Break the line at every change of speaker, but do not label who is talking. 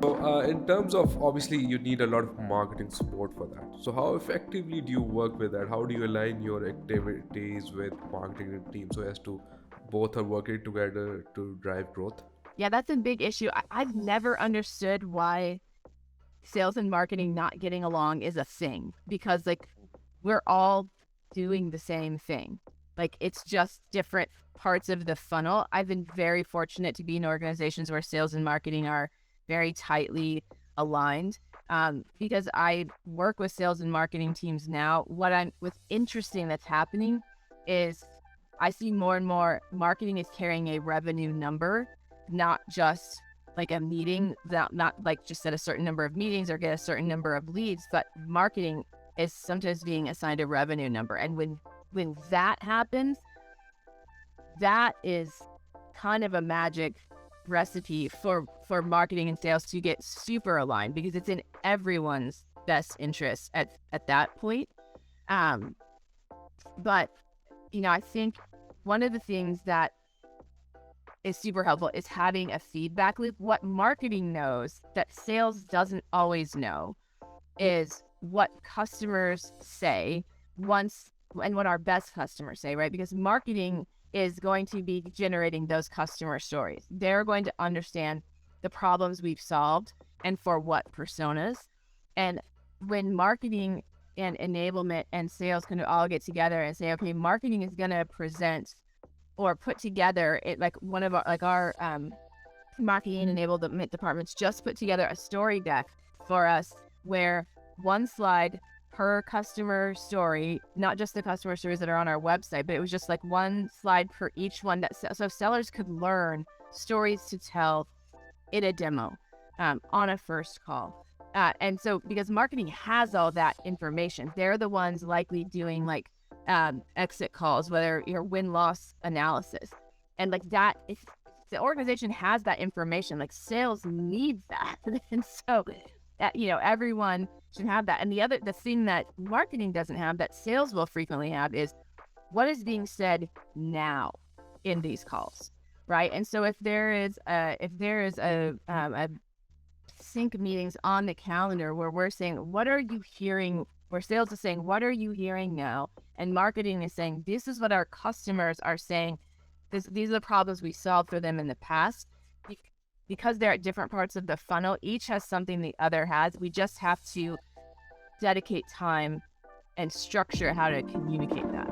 So, in terms of obviously, you need a lot of marketing support for that. So, how effectively do you work with that? How do you align your activities with marketing team so as to both are working together to drive growth?
Yeah, that's a big issue. I've never understood why sales and marketing not getting along is a thing, because like we're all doing the same thing. Like it's just different parts of the funnel. I've been very fortunate to be in organizations where sales and marketing are very tightly aligned, because I work with sales and marketing teams now. What's interesting that's happening is I see more and more marketing is carrying a revenue number, not just like a meeting, that not like just set a certain number of meetings or get a certain number of leads, but marketing is sometimes being assigned a revenue number. And when that happens, that is kind of a magic recipe for marketing and sales to get super aligned, because it's in everyone's best interest at that point. But I think one of the things that is super helpful is having a feedback loop. What marketing knows that sales doesn't always know is what customers say once, and what our best customers say, right? Because marketing is going to be generating those customer stories. They're going to understand the problems we've solved and for what personas. And when marketing and enablement and sales can all get together and say, okay, marketing is going to present or put together it, like one of our marketing and enablement departments just put together a story deck for us where one slide per customer story, not just the customer stories that are on our website, but it was just like one slide per each one, that so sellers could learn stories to tell in a demo, on a first call. And so because marketing has all that information, they're the ones likely doing like exit calls, whether your win-loss analysis. And like that, if the organization has that information, like sales needs that. And so that, everyone should have that. And the thing that marketing doesn't have that sales will frequently have is what is being said now in these calls, right? And so if there is a sync meetings on the calendar where we're saying, what are you hearing? Where sales is saying, what are you hearing now? And marketing is saying, this is what our customers are saying. These are the problems we solved for them in the past. Because they're at different parts of the funnel, each has something the other has. We just have to dedicate time and structure how to communicate that.